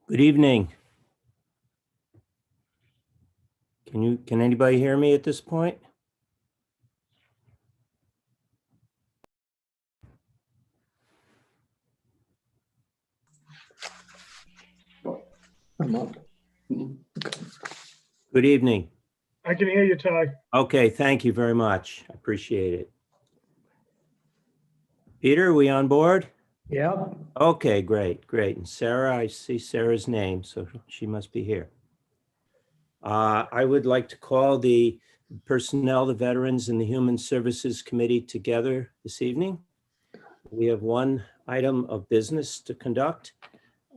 Good evening. Can anybody hear me at this point? I'm up. Good evening. I can hear you, Ty. Okay, thank you very much. I appreciate it. Peter, are we on board? Yeah, Okay, great. And Sarah, I see Sarah's name, so she must be here. I would like to call the Personnel, the Veterans, and the Human Services Committee together this evening. We have one item of business to conduct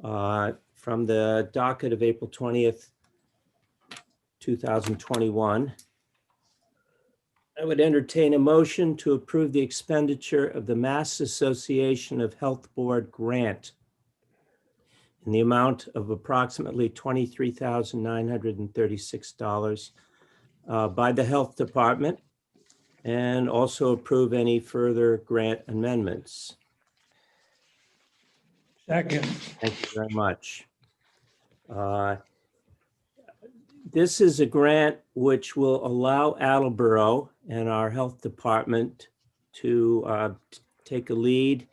from the docket of April 20th, 2021. I would entertain a motion to approve the expenditure of the Mass Association of Health Board grant in the amount of approximately $23,936 by the Health Department, and also approve any further grant amendments. second. Thank you very much. This is a grant which will allow Attleboro and our health department to take a lead.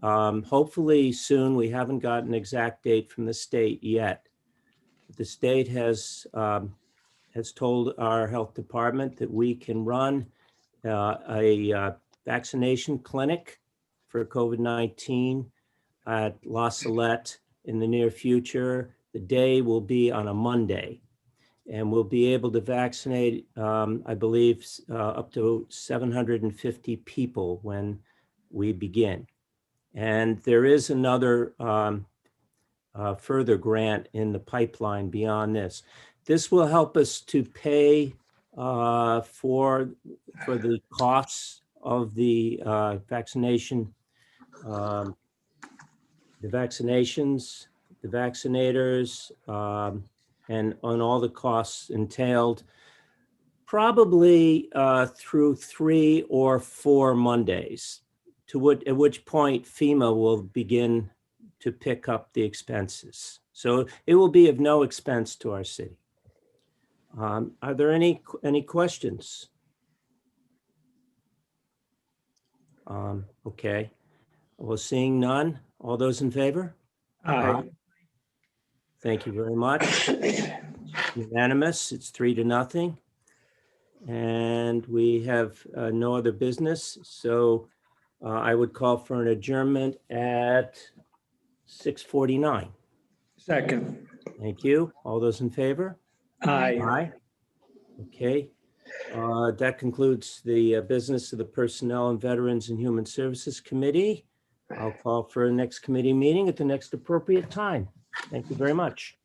Hopefully soon. We haven't got an exact date from the state yet. The state has told our health department that we can run a vaccination clinic for COVID-19 at La Salette in the near future. The day will be on a Monday. And we'll be able to vaccinate, I believe, up to 750 people when we begin. And there is another further grant in the pipeline beyond this. This will help us to pay for the costs of the vaccination, the vaccinations, the vaccinators, and on all the costs entailed, probably through 3 or 4 Mondays, at which point FEMA will begin to pick up the expenses. So it will be of no expense to our city. Are there any questions? Okay. Well, seeing none, all those in favor? Aye. Thank you very much. Unanimous, it's 3-0. And we have no other business. So I would call for an adjournment at 6:49. Second. Thank you. All those in favor? Aye. Aye. Okay. That concludes the business of the Personnel and Veterans and Human Services Committee. I'll call for a next committee meeting at the next appropriate time. Thank you very much.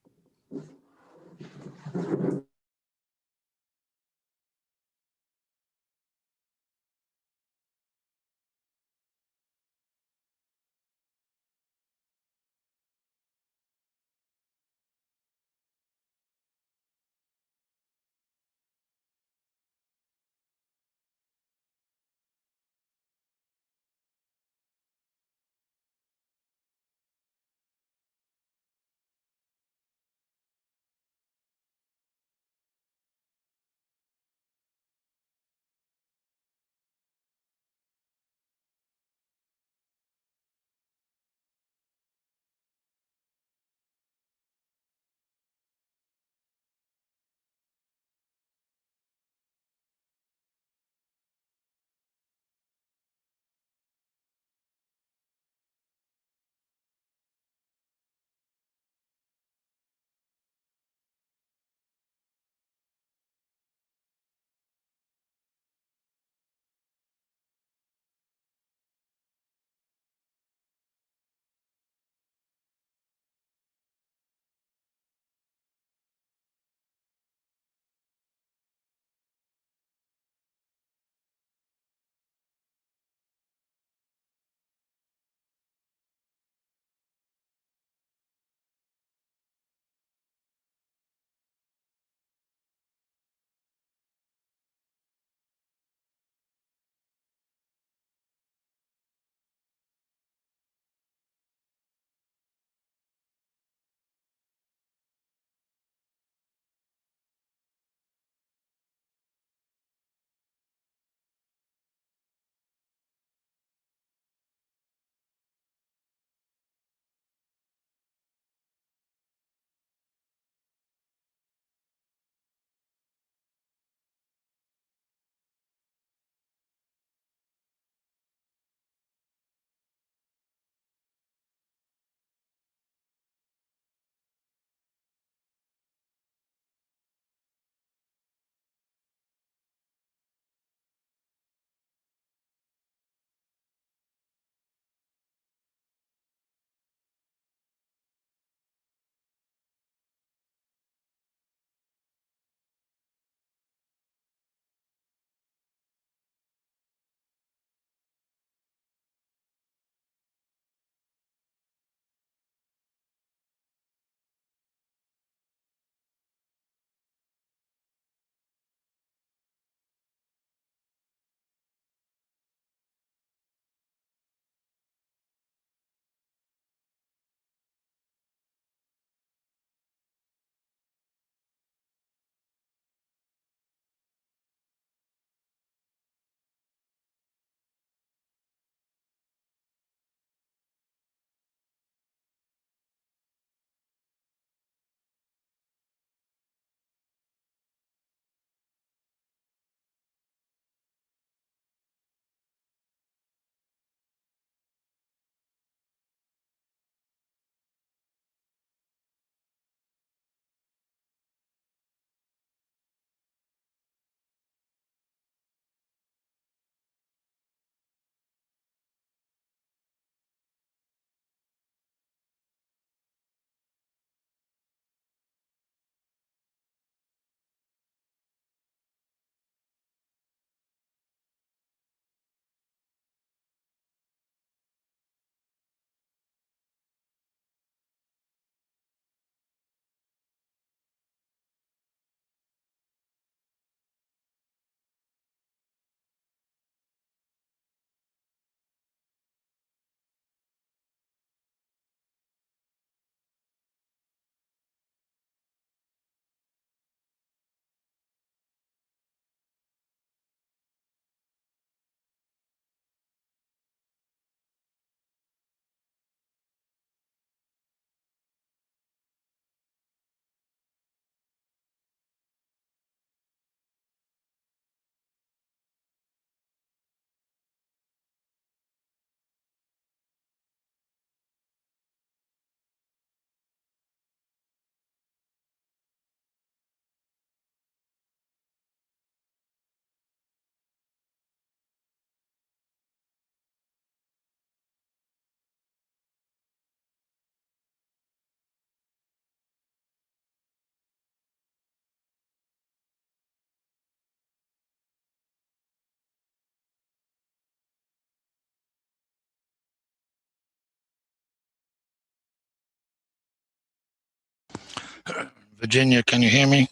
Virginia, can you hear me?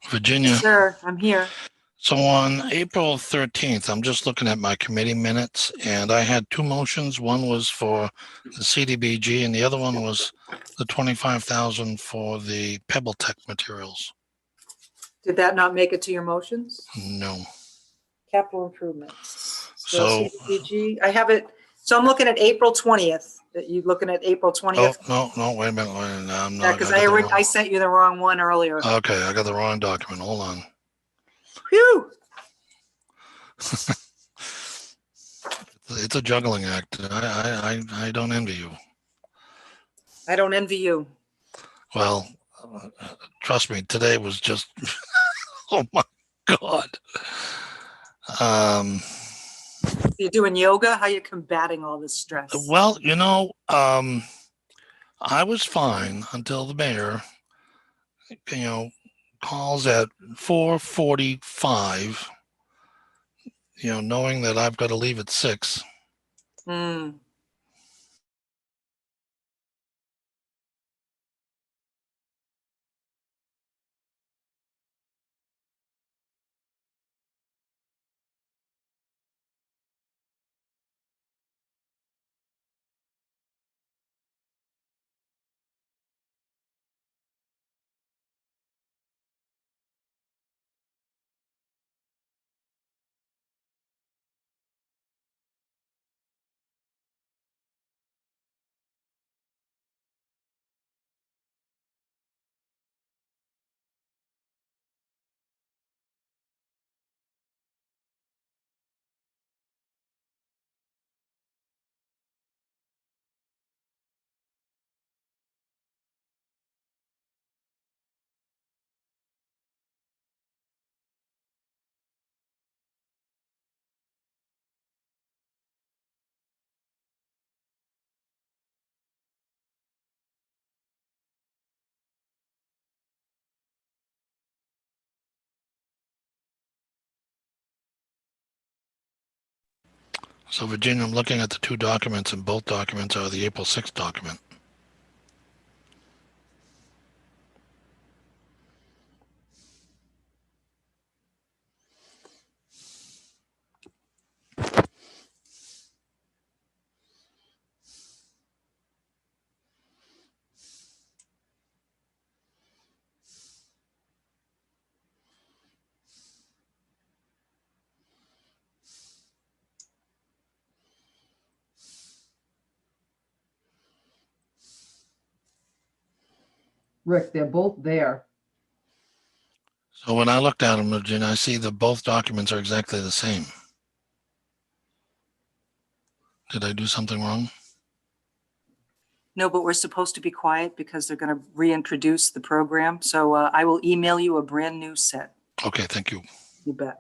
Virginia. Sir, I'm here. So on April 13th, I'm just looking at my committee minutes, and I had two motions. One was for the CDBG, and the other one was the 25,000 for the Pebble Tech materials. Did that not make it to your motions? No. Capital improvements. Still So, CDBG. I have it. So I'm looking at April 20th. You looking at April 20th? no, wait a minute. I'm Yeah, not. because I got the wrong- I sent you the wrong one earlier. Okay, I got the wrong document. Hold on. Phew. It's a juggling act. I don't envy you. I don't envy you. Well, trust me, today was just, oh my God. You're doing yoga? How you combating all this stress? Well, I was fine until the mayor, calls at 4:45, knowing that I've got to leave at 6. Hmm. So Virginia, I'm looking at the two documents, and both documents are the April 6th document. Rick, they're both there. So when I looked at them, Virginia, I see that both documents are exactly the same. Did I do something wrong? No, but we're supposed to be quiet because they're going to reintroduce the program. So I will email you a brand new set. Okay, thank you. You bet.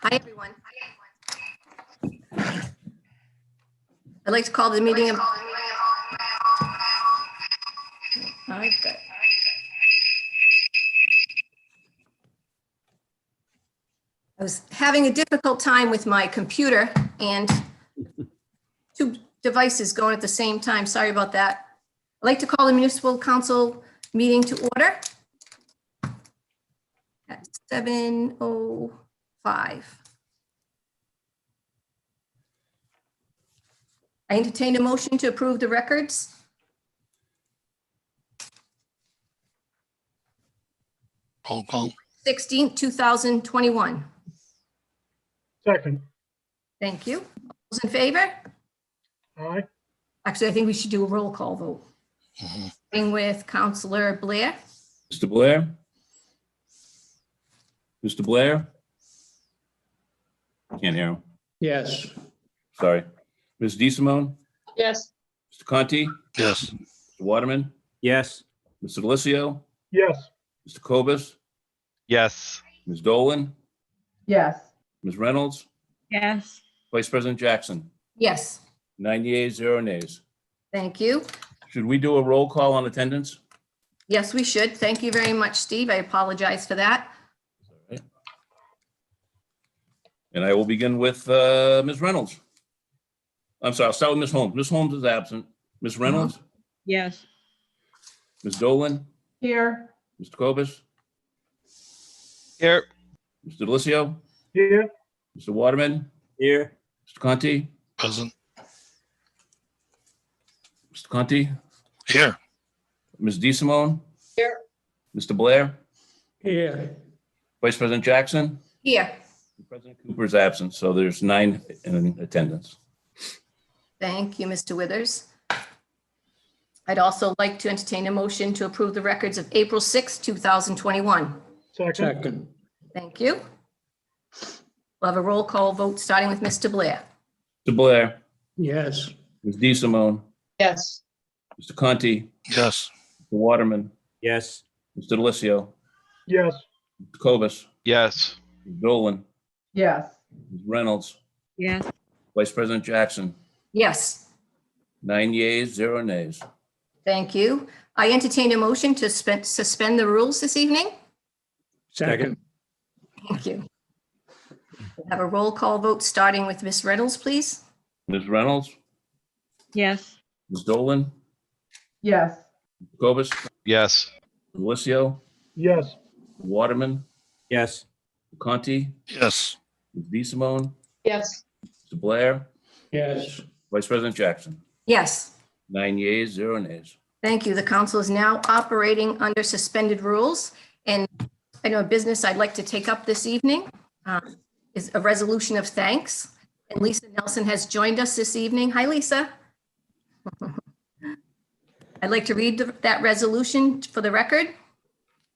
Hi, everyone. I'd like to call the meeting of. I've got- I was having a difficult time with my computer and two devices going at the same time. Sorry about that. I'd like to call the municipal council meeting to order at 7:05. I entertain a motion to approve the records. Roll call. 16th, 2021. Second. Thank you. Those in favor? Aye. Actually, I think we should do a roll call vote. Mhm. Starting with Counselor Blair. Mr. Blair? Mr. Blair? Can't hear him. Yes. Sorry. Ms. DeSimone? Yes. Mr. Conti? Yes. Mr. Waterman? Yes. Mr. Delicio? Yes. Mr. Cobus? Yes. Ms. Dolan? Yes. Ms. Reynolds? Yes. Vice President Jackson? Yes, 9 yeas, 0 nays. thank you. Should we do a roll call on attendance? Yes, we should. Thank you very much, Steve. I apologize for that. And I will begin with Ms. Reynolds. I'm sorry, I'll start with Ms. Holmes. Ms. Holmes is absent. Ms. Reynolds? Yes. Ms. Dolan? Here. Mr. Cobus? Here. Mr. Delicio? Here. Mr. Waterman? Here. Mr. Conti? Present. Mr. Conti? Here. Ms. DeSimone? Here. Mr. Blair? Here. Vice President Jackson? Here, President Cooper is absent, so there's 9 in attendance. thank you, Mr. Withers. I'd also like to entertain a motion to approve the records of April 6, 2021. Second. Thank you. We'll have a roll call vote starting with Mr. Blair. Mr. Blair? Yes. Ms. DeSimone? Yes. Mr. Conti? Yes. Mr. Waterman? Yes. Mr. Delicio? Yes. Mr. Cobus? Yes. Ms. Dolan? Yes. Ms. Reynolds? Yes. Vice President Jackson? Yes, 9 yeas, 0 nays. thank you. I entertain a motion to suspend the rules this evening. Second. Thank you. We'll have a roll call vote starting with Ms. Reynolds, please. Ms. Reynolds? Yes. Ms. Dolan? Yes. Mr. Cobus? Yes. Delicio? Yes. Waterman? Yes. Conti? Yes. Ms. DeSimone? Yes. Mr. Blair? Yes. Vice President Jackson? Yes. 9 yeas, 0 nays. Thank you. The council is now operating under suspended rules. And I know a business I'd like to take up this evening is a resolution of thanks. And Lisa Nelson has joined us this evening. Hi, Lisa. I'd like to read that resolution for the record.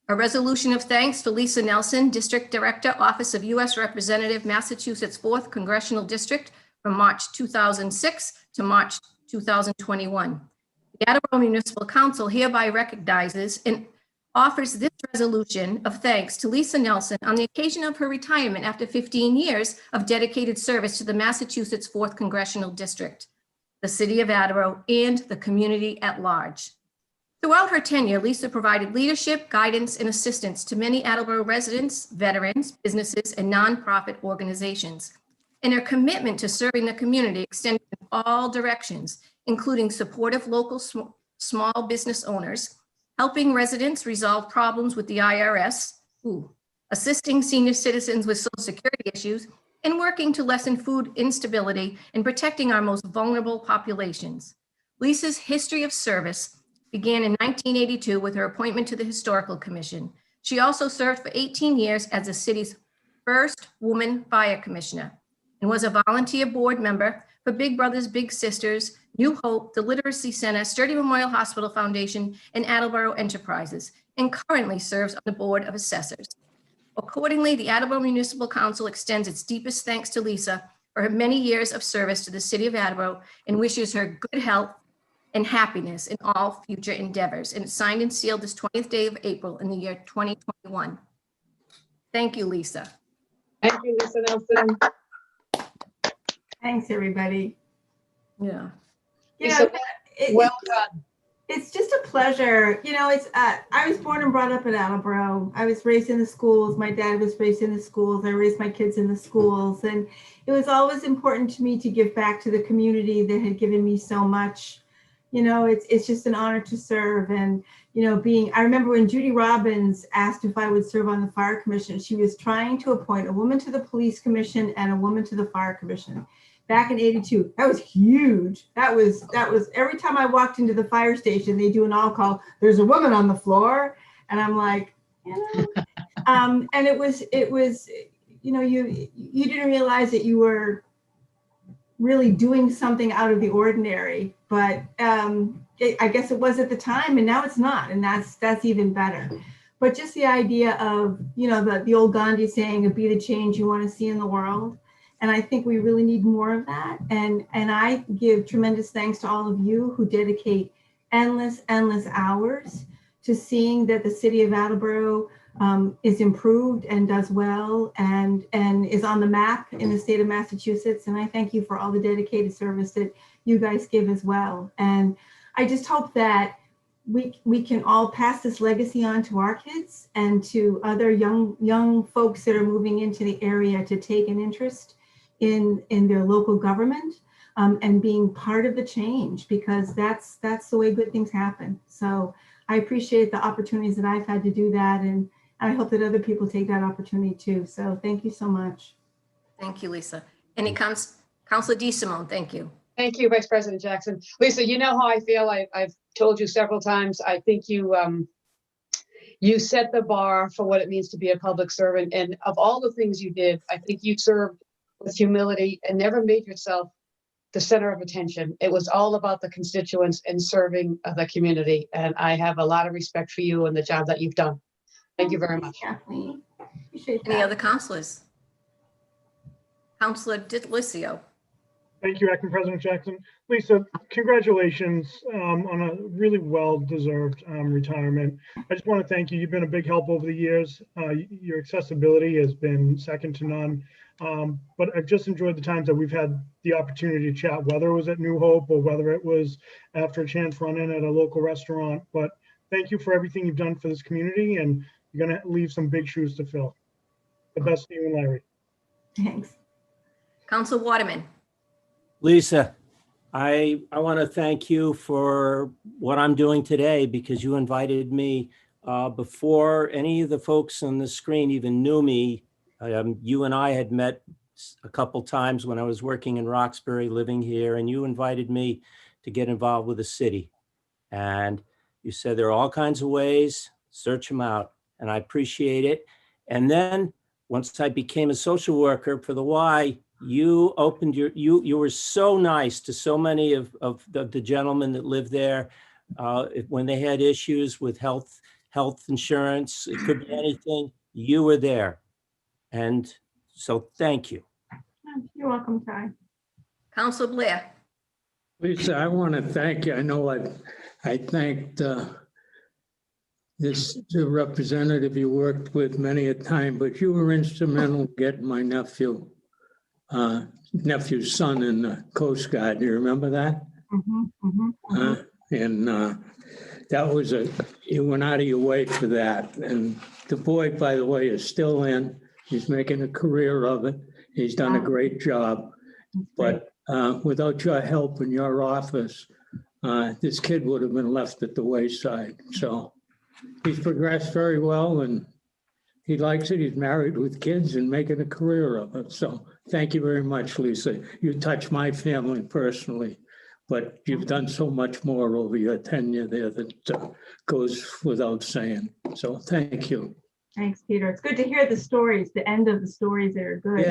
A resolution of thanks to Lisa Nelson, District Director, Office of U.S. Representative, Massachusetts 4th Congressional District, from March 2006 to March 2021. The Attleboro Municipal Council hereby recognizes and offers this resolution of thanks to Lisa Nelson on the occasion of her retirement after 15 years of dedicated service to the Massachusetts 4th Congressional District, the City of Attleboro, and the community at large. Throughout her tenure, Lisa provided leadership, guidance, and assistance to many Attleboro residents, veterans, businesses, and nonprofit organizations. And her commitment to serving the community extended in all directions, including supportive local small business owners, helping residents resolve problems with the IRS, assisting senior citizens with Social Security issues, and working to lessen food instability and protecting our most vulnerable populations. Lisa's history of service began in 1982 with her appointment to the Historical Commission. She also served for 18 years as the city's first woman fire commissioner and was a volunteer board member for Big Brothers Big Sisters, New Hope, the Literacy Center, Sturdy Memorial Hospital Foundation, and Attleboro Enterprises, and currently serves on the Board of Assessors. Accordingly, the Attleboro Municipal Council extends its deepest thanks to Lisa for her many years of service to the City of Attleboro and wishes her good health and happiness in all future endeavors. And it's signed and sealed this 20th day of April in the year 2021. Thank you, Lisa. Thank you, Lisa Nelson. Thanks, everybody. Yeah. You Lisa, know, well done. it's just a pleasure. You know, I was born and brought up in Attleboro. I was raised in the schools. My dad was raised in the schools. I raised my kids in the schools. And it was always important to me to give back to the community that had given me so much. You know, it's just an honor to serve. And, you know, I remember when Judy Robbins asked if I would serve on the fire commission, she was trying to appoint a woman to the police commission and a woman to the fire commission. Back in '82, that was huge. That was every time I walked into the fire station, they do an all call. There's a woman on the floor, and I'm like, you know, and it was, you know, you didn't realize that you were really doing something out of the ordinary, but I guess it was at the time, and now it's not, and that's even better. But just the idea of, you know, the old Gandhi saying, "Be the change you want to see in the world." And I think we really need more of that. And I give tremendous thanks to all of you who dedicate endless hours to seeing that the city of Attleboro is improved and does well and is on the map in the state of Massachusetts. And I thank you for all the dedicated service that you guys give as well. And I just hope that we can all pass this legacy on to our kids and to other young folks that are moving into the area to take an interest in their local government and being part of the change, because that's the way good things happen. So I appreciate the opportunities that I've had to do that, and I hope that other people take that opportunity too. So thank you so much. Thank you, Lisa. Councilor DeSimone, thank you. Thank you, Vice President Jackson. Lisa, you know how I feel. I've told you several times. I think you set the bar for what it means to be a public servant. And of all the things you did, I think you served with humility and never made yourself the center of attention. It was all about the constituents and serving the community. And I have a lot of respect for you and the job that you've done. Thank you very much. Kathleen. Appreciate Any that. other councilors? Councilor DiLisio. Thank you, Acting President Jackson. Lisa, congratulations on a really well-deserved retirement. I just want to thank you. You've been a big help over the years. Your accessibility has been second to none. But I've just enjoyed the times that we've had the opportunity to chat, whether it was at New Hope or whether it was after a chance run in at a local restaurant. But thank you for everything you've done for this community, and you're going to leave some big shoes to fill. The best to you and Larry. Thanks. Councilor Waterman. Lisa, I want to thank you for what I'm doing today, because you invited me before any of the folks on the screen even knew me. You and I had met a couple times when I was working in Roxbury, living here, and you invited me to get involved with the city. And you said there are all kinds of ways, search them out, and I appreciate it. And then once I became a social worker for the Y, you opened you were so nice to so many of the gentlemen that lived there when they had issues with health insurance. It could be anything. You were there. And so thank you. You're welcome, Ty. Councilor Blair. Lisa, I want to thank you. I know I thanked this representative you worked with many a time, but you were instrumental in getting my nephew's son in the Coast Guard. Do you remember that? That was you went out of your way for that. And the boy, by the way, is still in. He's making a career of it. He's done a great job. But without your help in your office, this kid would have been left at the wayside. So he's progressed very well, and he likes it. He's married with kids and making a career of it. So thank you very much, Lisa. You touched my family personally, but you've done so much more over your tenure there that goes without saying. So thank you. Thanks, Peter. It's good to hear the stories, the end of the stories that are good.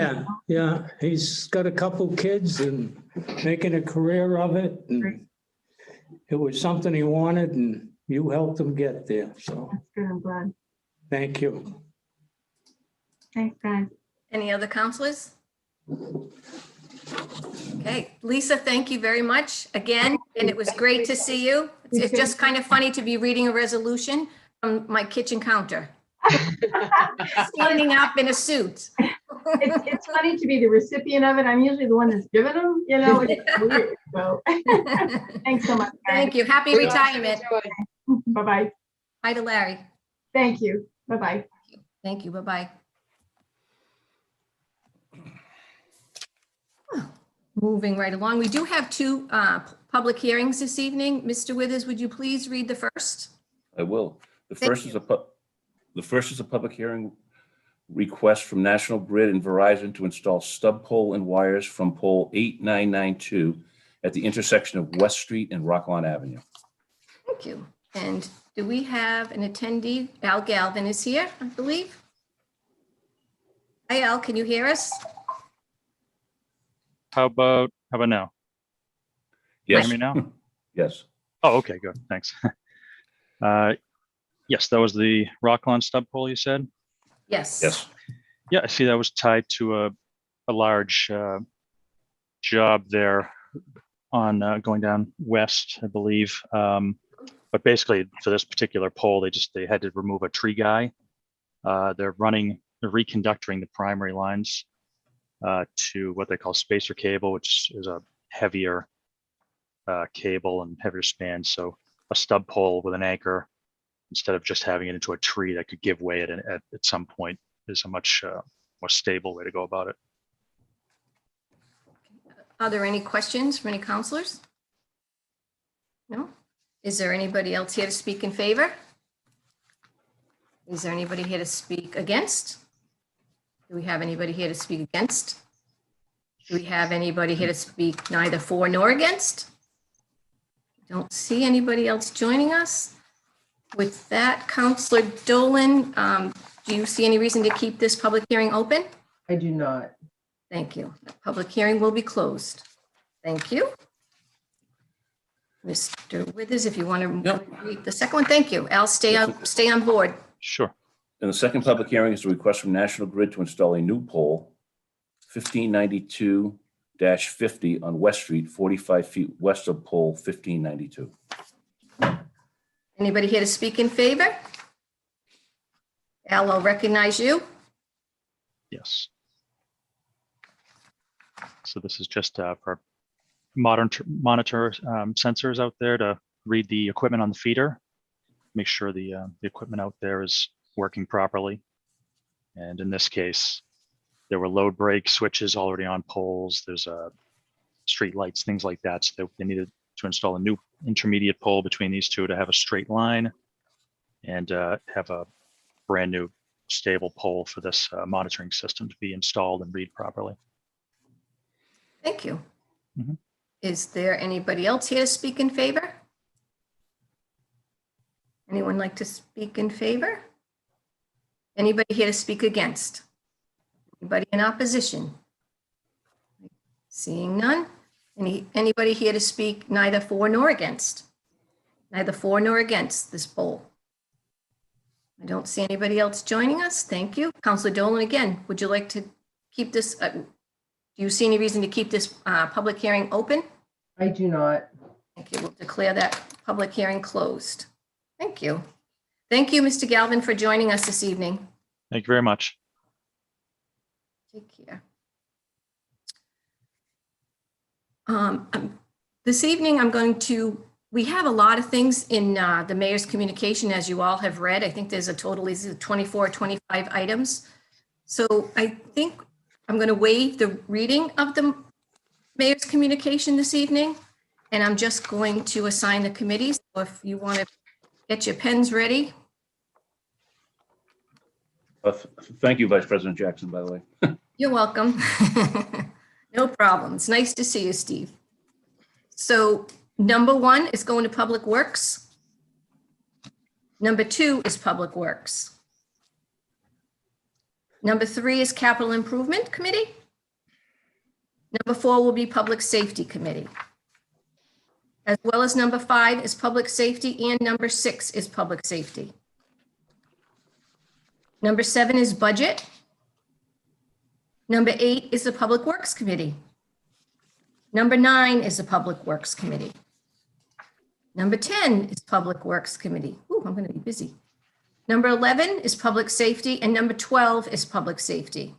Yeah. He's got a couple kids and making a career of it. And it was something he wanted, and you helped him get there. So That's good. I'm glad. thank you. Thanks, guys. Any other councilors? Okay, Lisa, thank you very much again, and it was great to see you. It's just kind of funny to be reading a resolution from my kitchen counter. Standing up in a suit. It's funny to be the recipient of it. I'm usually the one that's given them, you know, it's weird. So thanks so much. Thank you. Happy We lost retirement. your joy. Bye-bye. Bye to Larry. Thank you. Bye-bye. Thank you. Bye-bye. Moving right along, we do have two public hearings this evening. Mr. Withers, would you please read the first? I will. The Thank first is a public hearing request from National Grid and Verizon to install stub pole and wires from pole 8992 at the intersection of West Street and Rockland Avenue. Thank you. And do we have an attendee? Al Galvin is here, I believe. Hi, Al, can you hear us? How about now? Yes. Hear me now? Yes. Oh, okay, good. Thanks. Yes, that was the Rockland stub pole you said? Yes. Yes. Yeah, I see that was tied to a large job there on going down west, I believe. But basically for this particular pole, they had to remove a tree guy. They're reconductoring the primary lines to what they call spacer cable, which is a heavier cable and heavier span. So a stub pole with an anchor, instead of just having it into a tree that could give way at some point, is a much more stable way to go about it. Are there any questions from any counselors? No? Is there anybody else here to speak in favor? Is there anybody here to speak against? Do we have anybody here to speak against? Do we have anybody here to speak neither for nor against? Don't see anybody else joining us. With that, Counselor Dolan, do you see any reason to keep this public hearing open? I do not. Thank you. The public hearing will be closed. Thank you. Mr. Withers, if you want to Yep. read the second one, thank you. Al, stay on board. Sure. And the second public hearing is a request from National Grid to install a new pole, 1592-50 on West Street, 45 feet west of pole 1592. Anybody here to speak in favor? Al, I'll recognize you. Yes. So this is just for monitor sensors out there to read the equipment on the feeder, make sure the equipment out there is working properly. And in this case, there were load break switches already on poles. There's street lights, things like that. So they needed to install a new intermediate pole between these two to have a straight line and have a brand new stable pole for this monitoring system to be installed and read properly. Thank you. Mhm. Is there anybody else here to speak in favor? Anyone like to speak in favor? Anybody here to speak against? Anybody in opposition? Seeing none. Anybody here to speak neither for nor against? Neither for nor against this poll. I don't see anybody else joining us. Thank you. Councilor Dolan, again, would you like to keep this, do you see any reason to keep this public hearing open? I do not. Thank you. We'll declare that public hearing closed. Thank you. Thank you, Mr. Galvin, for joining us this evening. Thank you very much. Take care. This evening, we have a lot of things in the mayor's communication, as you all have read. I think there's a total of 24, 25 items. So I think I'm going to waive the reading of the mayor's communication this evening, and I'm just going to assign the committees. So if you want to get your pens ready. Thank you, Vice President Jackson, by the way. You're welcome. No problem. It's nice to see you, Steve. So number 1 is going to Public Works. Number 2 is Public Works. Number 3 is Capital Improvement Committee. Number 4 will be Public Safety Committee. As well as number 5 is Public Safety, and number 6 is Public Safety. Number 7 is Budget. Number 8 is the Public Works Committee. Number 9 is the Public Works Committee. Number 10 is Public Works Committee. Ooh, I'm going to be busy. Number 11 is public safety, and number 12 is public safety.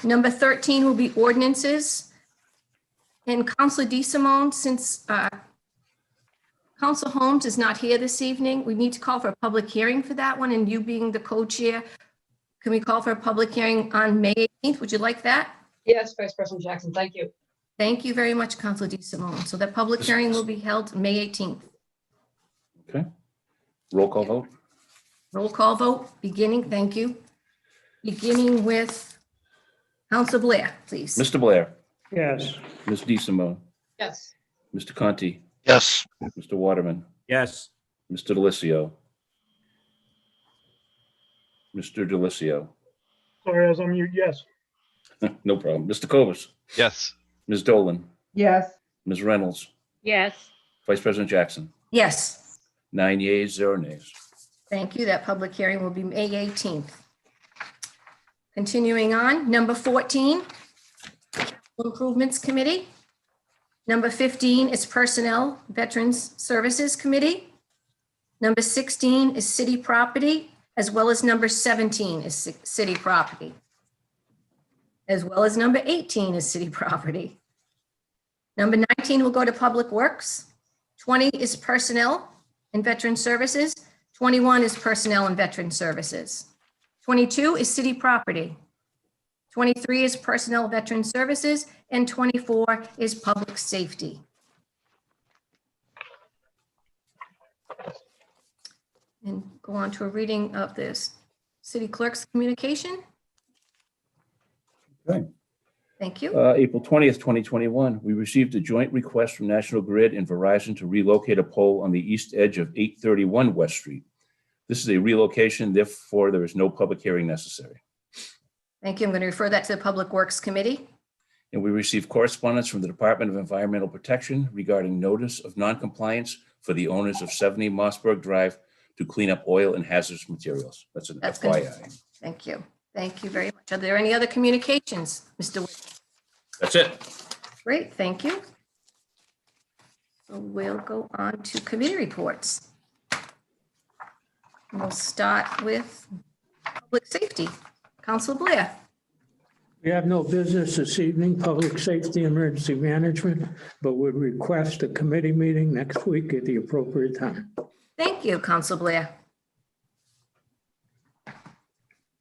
Number 13 will be ordinances. And Councilor DeSimone, since Council Holmes is not here this evening, we need to call for a public hearing for that one, and you being the co-chair, can we call for a public hearing on May 18th? Would you like that? Yes, Vice President Jackson, thank you. Thank you very much, Councilor DeSimone. So that public hearing will be held May 18th. Okay. Roll call vote. Roll call vote, beginning, thank you. Beginning with Councilor Blair, please. Mr. Blair, Yes. Ms. DeSimone, Yes. Mr. Conti, Yes. Mr. Waterman, Yes. Mr. Delicio. Mr. Delicio. Sorry, I was on mute. Yes. No problem. Mr. Cobus, Yes. Ms. Dolan, Yes. Ms. Reynolds, Yes. Vice President Jackson. Yes, 9 yeas, 0 nays. thank you. That public hearing will be May 18th. Continuing on, number 14, Improvements Committee. Number 15 is Personnel Veterans Services Committee. Number 16 is City Property, as well as number 17 is City Property, as well as number 18 is City Property. Number 19 will go to Public Works. 20 is Personnel and Veteran Services. 21 is Personnel and Veteran Services. 22 is City Property. 23 is Personnel Veteran Services, and 24 is Public Safety. And go on to a reading of this City Clerk's communication. Okay. Thank you. April 20th, 2021, we received a joint request from National Grid and Verizon to relocate a pole on the east edge of 831 West Street. This is a relocation, therefore there is no public hearing necessary. Thank you. I'm going to refer that to the Public Works Committee. And we received correspondence from the Department of Environmental Protection regarding notice of noncompliance for the owners of 70 Mossberg Drive to clean up oil and hazardous materials. That's an That's good. FYI. Thank you. Thank you very much. Are there any other communications, Mr. Wood? That's it. Great, thank you. So we'll go on to committee reports. We'll start with Public Safety. Council Blair. We have no business this evening, Public Safety Emergency Management, but would request a committee meeting next week at the appropriate time. Thank you, Council Blair.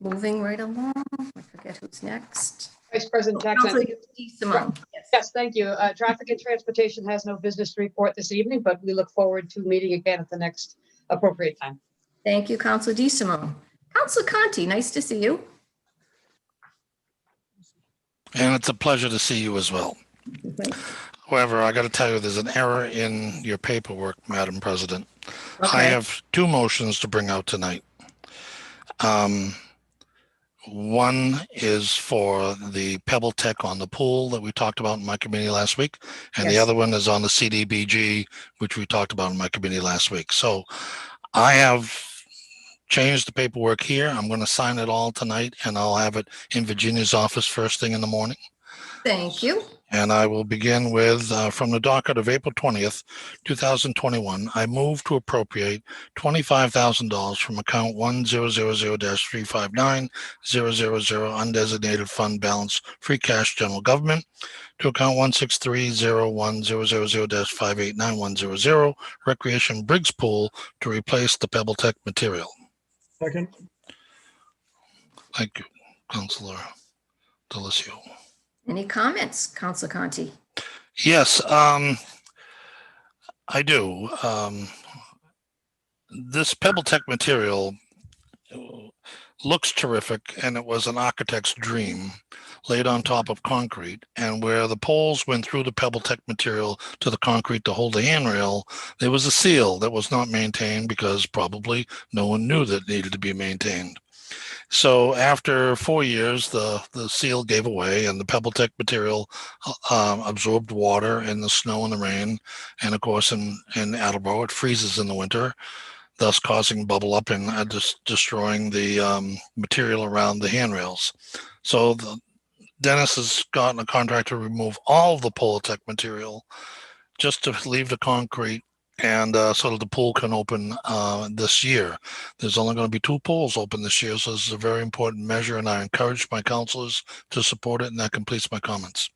Moving right along, I forget who's next. Vice President Jackson. Councilor DeSimone. Yes. Yes, thank you. Traffic and Transportation has no business to report this evening, but we look forward to meeting again at the next appropriate time. Thank you, Councilor DeSimone. Councilor Conti, nice to see you. And it's a pleasure to see you as well. However, I got to tell you, there's an error in your paperwork, Madam President. I Okay. have two motions to bring out tonight. One is for the Pebble Tech on the pool that we talked about in my committee last week. And the Yes. other one is on the CDBG, which we talked about in my committee last week. So I have changed the paperwork here. I'm going to sign it all tonight and I'll have it in Virginia's office first thing in the morning. Thank you. And I will begin with, from the docket of April 20th, 2021, I move to appropriate $25,000 from account 1000-359-000 undesignated fund balance free cash general government to account 16301-000-589-100 recreation Briggs pool to replace the Pebble Tech material. Second. Thank you, Councilor Delicio. Any comments, Councilor Conti? Yes, I do. This Pebble Tech material looks terrific, and it was an architect's dream laid on top of concrete. And where the poles went through the Pebble Tech material to the concrete to hold the handrail, there was a seal that was not maintained because probably no one knew that it needed to be maintained. So after 4 years, the seal gave away and the Pebble Tech material absorbed water and the snow and the rain. And of course, in Attleboro, it freezes in the winter, thus causing bubble up and destroying the material around the handrails. So Dennis has gotten a contract to remove all of the Pebble Tech material just to leave the concrete and so that the pool can open this year. There's only going to be 2 pools open this year, so this is a very important measure, and I encourage my counselors to support it, and that completes my comments.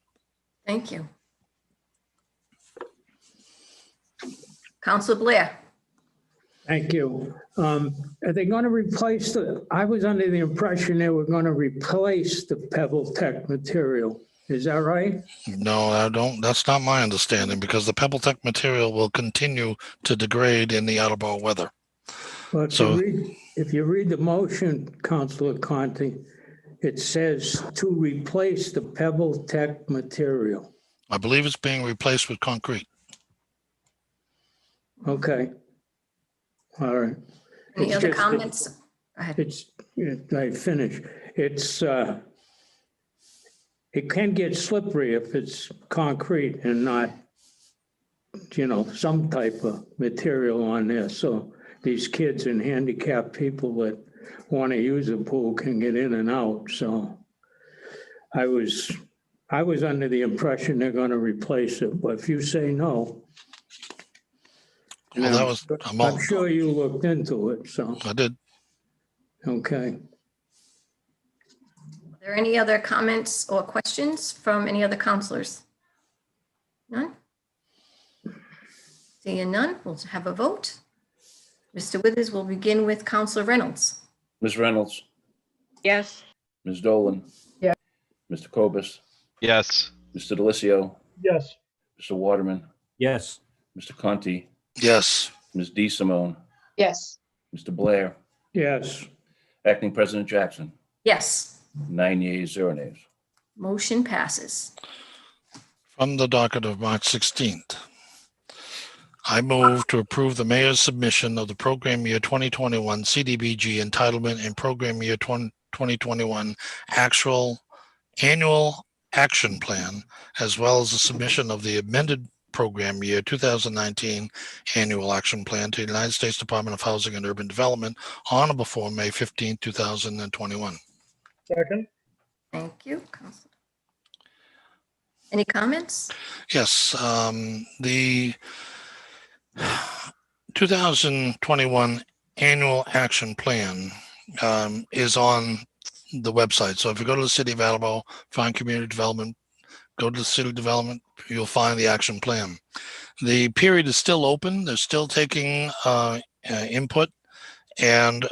Thank you. Counselor Blair. Thank you. Are they going to replace I was under the impression they were going to replace the Pebble Tech material. Is that right? No, I don't. That's not my understanding, because the Pebble Tech material will continue to degrade in the Attleboro weather. Well, if you read the motion, Councilor Conti, it says to replace the Pebble Tech material. I believe it's being replaced with concrete. Okay. All right. Any It's other just- comments? Go ahead. I finish. It can get slippery if it's concrete and not, some type of material on there. So these kids and handicapped people that want to use a pool can get in and out. So I was under the impression they're going to replace it, but if you say no. Well, that was, I'm sure you looked into it, so, I did. okay. Are there any other comments or questions from any other counselors? None? Seeing none, we'll have a vote. Mr. Withers will begin with Counselor Reynolds. Ms. Reynolds, Yes. Ms. Dolan. Yeah. Mr. Cobus, Yes. Mr. Delicio, Yes. Mr. Waterman, Yes. Mr. Conti, Yes. Ms. D. Simone, Yes. Mr. Blair, Yes, Acting President Jackson, Yes, 9 yeas, 0 nays. motion passes. From the docket of March 16th, I move to approve the mayor's submission of the program year 2021 CDBG entitlement and program year 2021 annual action plan, as well as the submission of the amended program year 2019 annual action plan to the United States Department of Housing and Urban Development on or before May 15, 2021. Second. Thank you, Counselor. Any comments? Yes, the 2021 annual action plan is on the website. So if you go to the City of Attleboro, find community development, go to the city development, you'll find the action plan. The period is still open. They're still taking input, and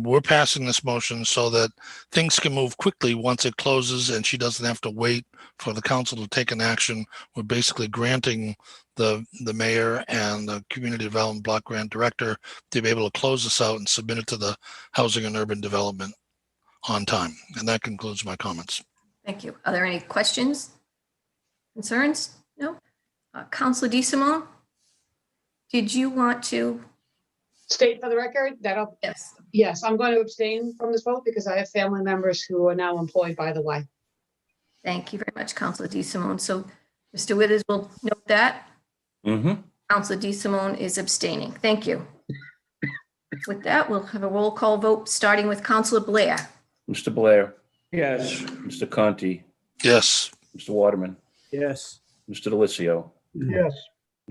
we're passing this motion so that things can move quickly once it closes and she doesn't have to wait for the council to take an action. We're basically granting the mayor and the community development block grant director to be able to close this out and submit it to the Housing and Urban Development on time. And that concludes my comments. Thank you. Are there any questions, concerns? No? Counselor DeSimone, did you want to? State for the record that yes, I'm going to abstain from this vote because I have family members who are now employed by the Y. Thank you very much, Counselor DeSimone. So Mr. Withers will note that. Mm-hmm. Counselor DeSimone is abstaining. Thank you. With that, we'll have a roll call vote, starting with Counselor Blair. Mr. Blair, yes, Mr. Conti, Yes. Mr. Waterman, Yes. Mr. Delicio, Yes.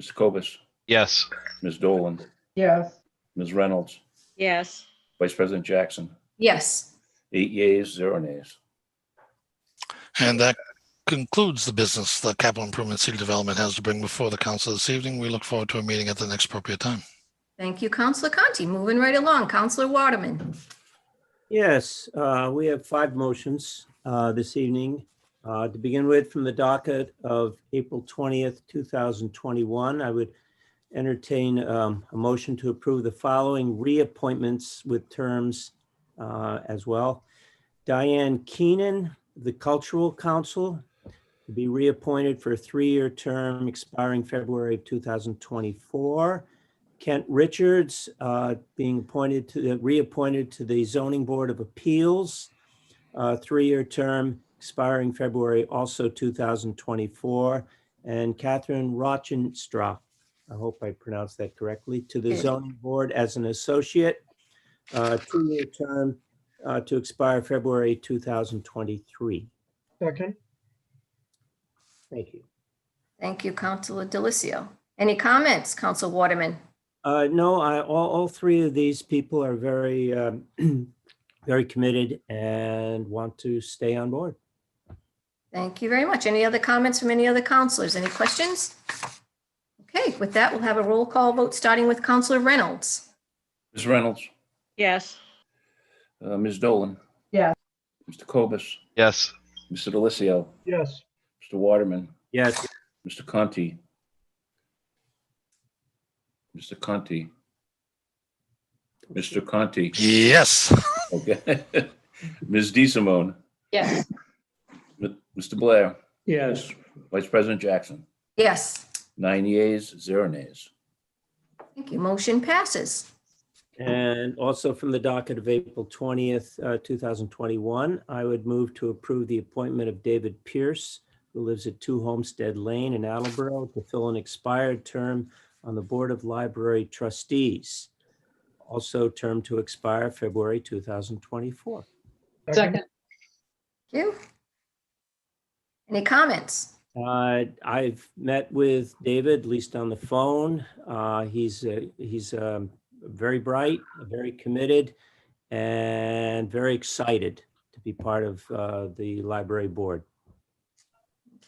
Mr. Cobus, Yes. Ms. Dolan, Yes, Ms. Reynolds, Yes. Vice President Jackson, Yes, 8 yeas, 0 nays. And that concludes the business the Capital Improvement City Development has to bring before the council this evening. We look forward to a meeting at the next appropriate time. thank you, Counselor Conti. Moving right along, Counselor Waterman. Yes, we have 5 motions this evening. To begin with, from the docket of April 20th, 2021, I would entertain a motion to approve the following reappointments with terms as well. Diane Keenan, the Cultural Council, to be reappointed for a 3-year term expiring February of 2024. Kent Richards being reappointed to the Zoning Board of Appeals, 3-year term expiring February also 2024. And Catherine Rochenstra, I hope I pronounced that correctly, to the Zoning Board as an associate, 2-year term to expire February 2023. Second. Thank you. Thank you, Counselor Delicio. Any comments, Council Waterman? No, all three of these people are very, very committed and want to stay on board. Thank you very much. Any other comments from any other counselors? Any questions? Okay, with that, we'll have a roll call vote, starting with Counselor Reynolds. Ms. Reynolds, yes, Ms. Dolan. Yes. Mr. Cobus, Yes. Mr. Delicio, Yes. Mr. Waterman, Yes, Mr. Conti. Mr. Conti. Mr. Conti. Yes. Okay. Ms. DeSimone, Yes. Mr. Blair, Yes, Vice President Jackson, Yes, 9 yeas, 0 nays. thank you. Motion passes. and also from the docket of April 20th, 2021, I would move to approve the appointment of David Pierce, who lives at 2 Homestead Lane in Attleboro, to fill an expired term on the Board of Library Trustees. Also term to expire February 2024. Second. Thank you. Any comments? I've met with David, at least on the phone. He's very bright, very committed, and very excited to be part of the library board.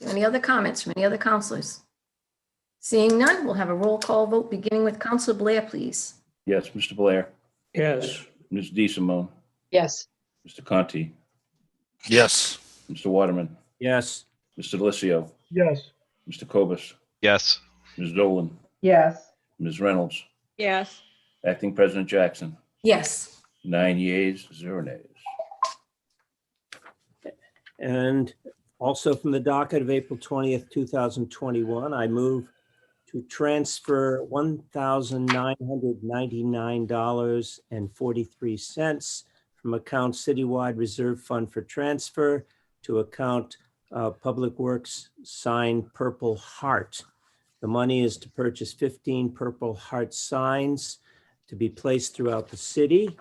Any other comments from any other counselors? Seeing none, we'll have a roll call vote, beginning with Counselor Blair, please. Yes, Mr. Blair, yes, Ms. DeSimone, Yes. Mr. Conti, Yes. Mr. Waterman, Yes, Mr. Delicio, Yes. Mr. Cobus, Yes. Ms. Dolan, yes, Ms. Reynolds, yes, Acting President Jackson, Yes, 9 yeas, 0 nays. and also from the docket of April 20th, 2021, I move to transfer $1,999.43 from account Citywide Reserve Fund for transfer to account Public Works sign Purple Heart. The money is to purchase 15 Purple Heart signs to be placed throughout the city.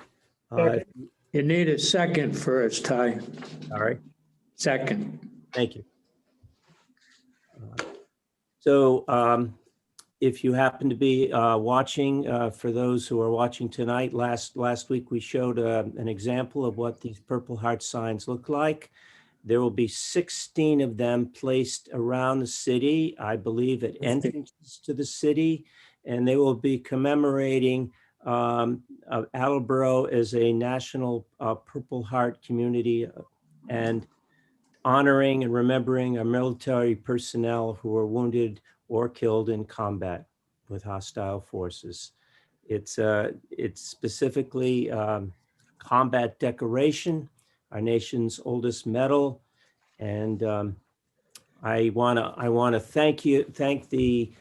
Second. you need a second first, Ty. All right. Second, Thank you. So if you happen to be watching, for those who are watching tonight, last week we showed an example of what these Purple Heart signs look like. There will be 16 of them placed around the city, I believe at entrances to the city, and they will be commemorating Attleboro as a national Purple Heart community and honoring and remembering our military personnel who were wounded or killed in combat with hostile forces. It's specifically combat decoration, our nation's oldest medal, and I want to thank the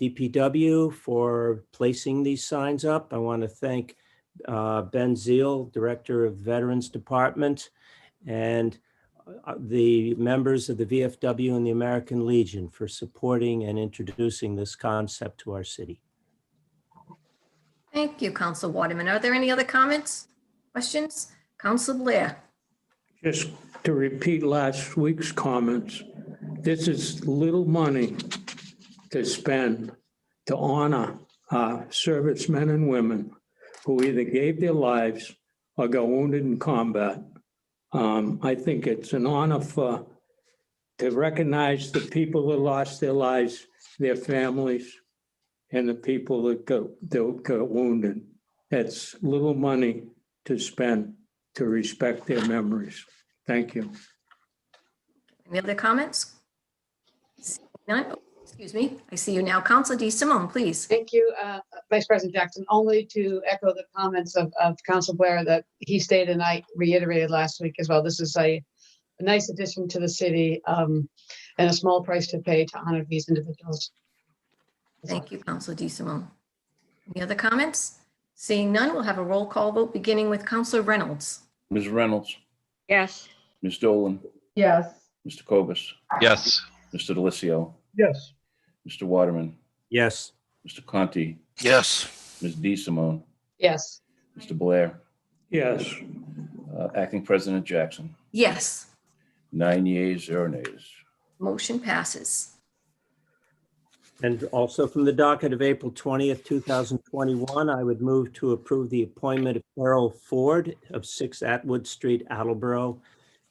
DPW for placing these signs up. I want to thank Ben Zeal, Director of Veterans Department, and the members of the VFW and the American Legion for supporting and introducing this concept to our city. thank you, Counsel Waterman. Are there any other comments, questions? Counsel Blair? just to repeat last week's comments, this is little money to spend to honor our servicemen and women who either gave their lives or got wounded in combat. I think it's an honor to recognize the people that lost their lives, their families, and the people that got wounded. That's little money to spend to respect their memories. Thank you. Any other comments? None? Oh, excuse me. I see you now. Counsel DeSimone, please. Thank you, Vice President Jackson. Only to echo the comments of Council Blair that he stated and I reiterated last week as well. This is a nice addition to the city and a small price to pay to honor these individuals. Thank you, Counsel DeSimone. Any other comments? Seeing none, we'll have a roll call vote, beginning with Counsel Reynolds. Ms. Reynolds, yes, Ms. Dolan, yes, Mr. Cobus, Yes. Mr. Delicio, Yes. Mr. Waterman, Yes, Mr. Conti, Yes. Ms. DeSimone, Yes. Mr. Blair, Yes, Acting President Jackson, Yes, 9 yeas, 0 nays. motion passes. And also from the docket of April 20th, 2021, I would move to approve the appointment of Carol Ford of 6 Atwood Street, Attleboro,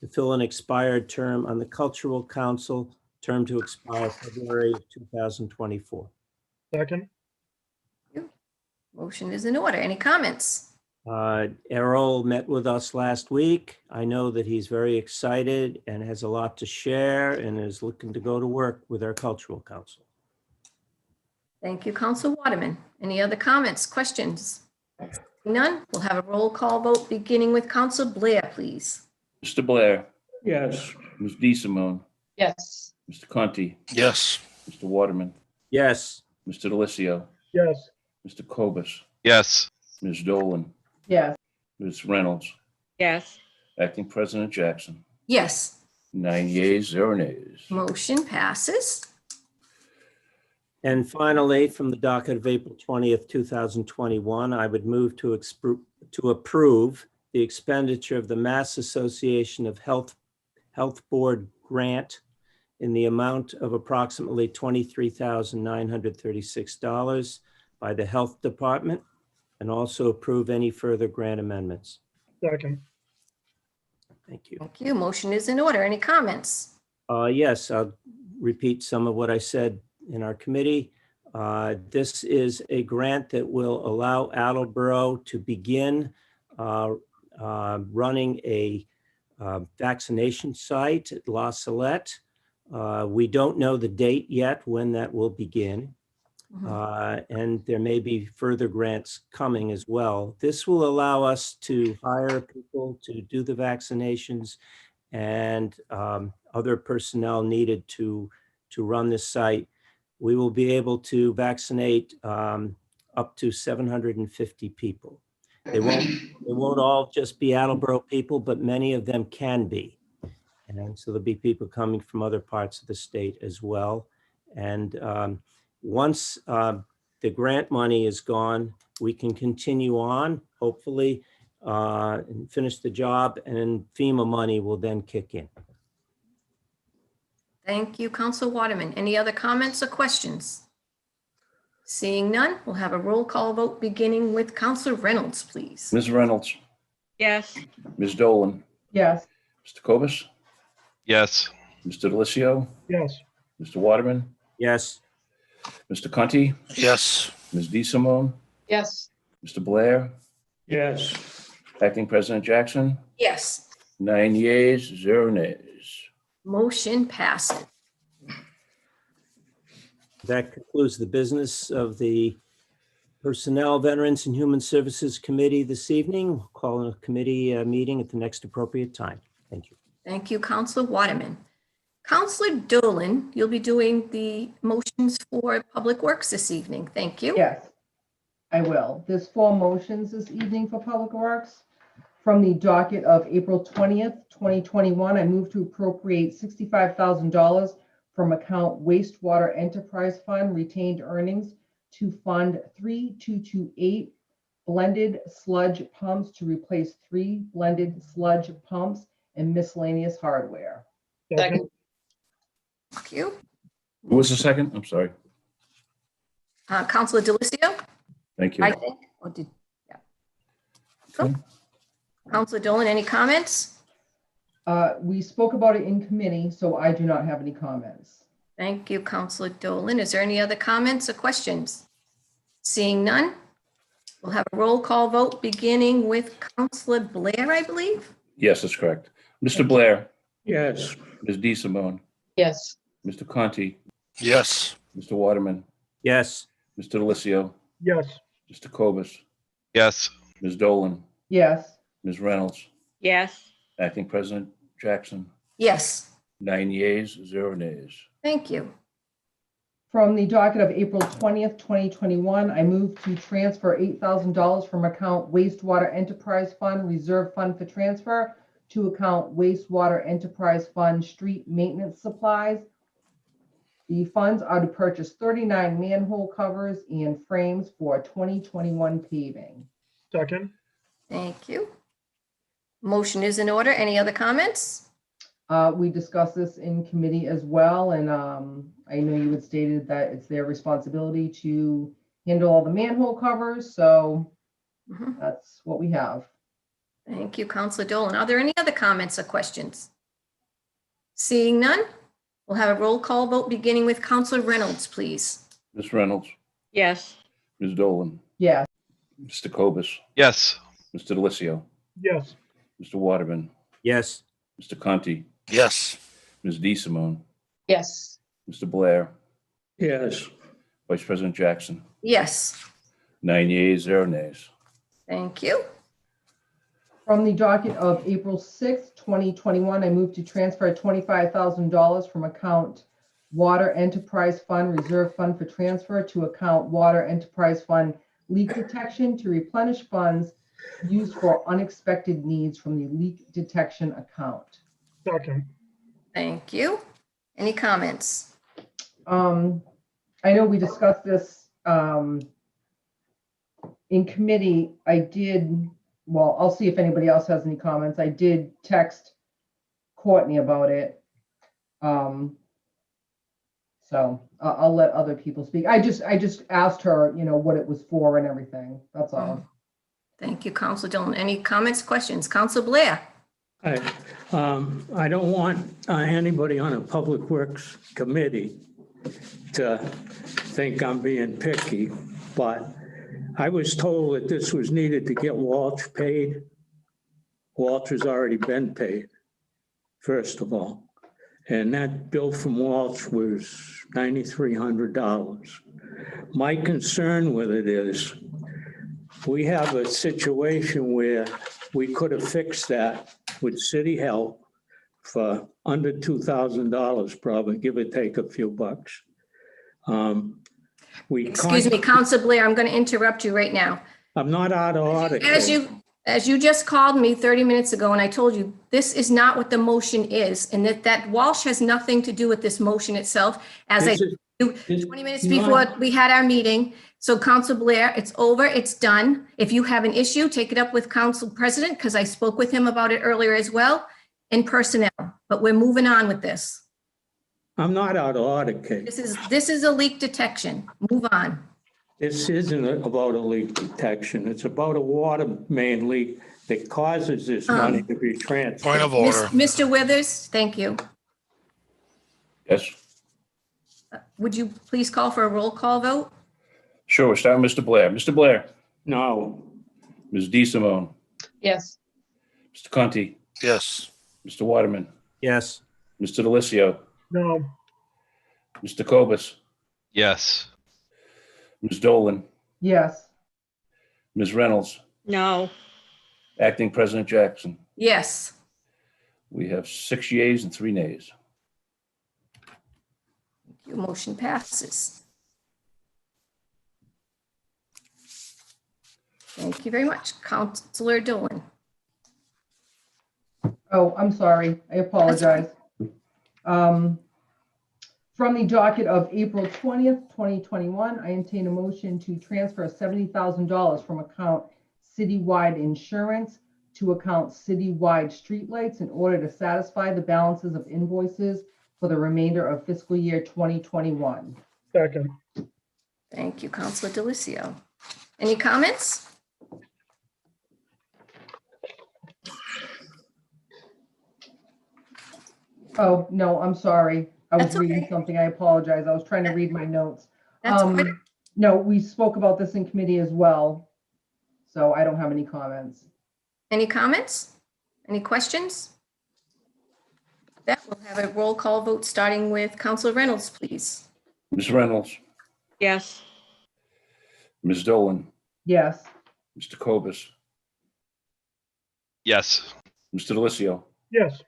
to fill an expired term on the Cultural Council, term to expire February of 2024. Second. Motion is in order. Any comments? Errol met with us last week. I know that he's very excited and has a lot to share and is looking to go to work with our Cultural Council. Thank you, Council Waterman. Any other comments, questions? None. We'll have a roll call vote beginning with Council Blair, please. Mr. Blair, Yes. Ms. DeSimone, Yes. Mr. Conti, Yes. Mr. Waterman, Yes. Mr. Delissio, Yes. Mr. Cobus, yes, Ms. Dolan, Yes. Ms. Reynolds, yes, Acting President Jackson. Yes, 9 yeas, 0 nays. motion passes. And finally, from the docket of April 20th, 2021, I would move to approve the expenditure of the Mass Association of Health Board grant in the amount of approximately $23,936 by the Health Department, and also approve any further grant amendments. Second. Thank you. Thank you. Motion is in order. Any comments? Yes, I'll repeat some of what I said in our committee. This is a grant that will allow Attleboro to begin running a vaccination site at La Salette. We don't know the date yet when that will begin. And there may be further grants coming as well. This will allow us to hire people to do the vaccinations and other personnel needed to run this site. We will be able to vaccinate up to 750 people. They won't all just be Attleboro people, but many of them can be. And so there'll be people coming from other parts of the state as well. And once the grant money is gone, we can continue on, hopefully, and finish the job, and FEMA money will then kick in. Thank you, Council Waterman. Any other comments or questions? Seeing none, we'll have a roll call vote beginning with Council Reynolds, please. Ms. Reynolds, yes, Ms. Dolan, Yes. Mr. Cobus, yes, Mr. Delissio, Yes. Mr. Waterman, Yes. Mr. Conti, Yes. Ms. DeSimone, Yes. Mr. Blair, Yes. Acting President Jackson. Yes, 9 yeas, 0 nays. motion passes. That concludes the business of the Personnel, Veterans, and Human Services Committee this evening. We'll call a committee meeting at the next appropriate time. Thank you. Thank you, Councilor Waterman. Councilor Dolan, you'll be doing the motions for Public Works this evening. Thank you. Yes, I will. There's 4 motions this evening for Public Works. From the docket of April 20th, 2021, I move to appropriate $65,000 from account Wastewater Enterprise Fund retained earnings to fund 3228 blended sludge pumps to replace 3 blended sludge pumps and miscellaneous hardware. Second. Thank you. Who was the second? I'm sorry. Councilor Delissio, Thank you. I think. Or did, yeah. Okay. Councilor Dolan, any comments? We spoke about it in committee, so I do not have any comments. Thank you, Councilor Dolan. Is there any other comments or questions? Seeing none, we'll have a roll call vote beginning with Councilor Blair, I believe. Yes, that's correct. Mr. Blair, Yes. Ms. DeSimone, Yes. Mr. Conti, Yes. Mr. Waterman, Yes. Mr. Delissio, Yes. Mr. Cobus, yes, Ms. Dolan, Yes. Ms. Reynolds, yes, Acting President Jackson. Yes, 9 yeas, 0 nays. thank you. From the docket of April 20th, 2021, I move to transfer $8,000 from account Wastewater Enterprise Fund Reserve Fund for transfer to account Wastewater Enterprise Fund Street Maintenance Supplies. The funds are to purchase 39 manhole covers and frames for 2021 paving. Second. Thank you. Motion is in order. Any other comments? We discussed this in committee as well, and I know you had stated that it's their responsibility to handle all the manhole covers, so Mhm. that's what we have. Thank you, Counselor Dolan. Are there any other comments or questions? Seeing none, we'll have a roll call vote beginning with Counselor Reynolds, please. Ms. Reynolds, yes, Ms. Dolan, Yes, Mr. Cobus, Yes. Mr. Delissio, Yes. Mr. Waterman, Yes. Mr. Conti, Yes. Ms. DeSimone, yes, Mr. Blair, Yes, Vice President Jackson. Yes, 9 yeas, 0 nays. thank you. from the docket of April 6th, 2021, I move to transfer $25,000 from account Water Enterprise Fund Reserve Fund for transfer to account Water Enterprise Fund Leak Detection to replenish funds used for unexpected needs from the leak detection account. Second. Thank you. Any comments? I know we discussed this in committee. Well, I'll see if anybody else has any comments. I did text Courtney about it. So I'll let other people speak. I just asked her, what it was for and everything. That's all. Thank you, Counselor Dolan. Any comments, questions? Counselor Blair? I don't want anybody on a Public Works committee to think I'm being picky, but I was told that this was needed to get Walsh paid. Walsh has already been paid, first of all. And that bill from Walsh was $9,300. My concern with it is we have a situation where we could have fixed that with city help for under $2,000, probably, give or take a few bucks. Excuse me, Counselor Blair, I'm going to interrupt you right now. I'm not out of order. As you just called me 30 minutes ago, and I told you, this is not what the motion is, and that Walsh has nothing to do with this motion itself. As I told you 20 minutes before we had our meeting. So Counselor Blair, it's over, it's done. If you have an issue, take it up with Council President, because I spoke with him about it earlier as well, and personnel, but we're moving on with this. I'm not out of order, Kate. This is a leak detection. Move on. This isn't about a leak detection. It's about a water main leak that causes this money to be transferred. Point of order. Mr. Withers, thank you. Yes, Would you please call for a roll call vote? sure. We'll start with Mr. Blair. Mr. Blair, No, Ms. DeSimone, yes, Mr. Conti, Yes. Mr. Waterman, Yes. Mr. Delissio, No. Mr. Cobus, Yes. Ms. Dolan, Yes, Ms. Reynolds, no, Acting President Jackson. Yes. We have 6 yeas and 3 nays. Your motion passes. Thank you very much. Counselor Dolan. oh, I'm sorry, I apologize. From the docket of April 20th, 2021, I entertain a motion to transfer $70,000 from account citywide insurance to account citywide streetlights in order to satisfy the balances of invoices for the remainder of fiscal year 2021. Second. Thank you, Counselor Delissio. Any comments? Oh, no, I'm sorry. I was That's reading okay. something. I apologize. I was trying to read my notes. That's okay. No, we spoke about this in committee as well, so I don't have any comments. Any comments? Any questions? That will have a roll call vote starting with Counselor Reynolds, please. Ms. Reynolds, yes, Ms. Dolan, Yes, Mr. Cobus, Yes. Mr. Delissio, Yes.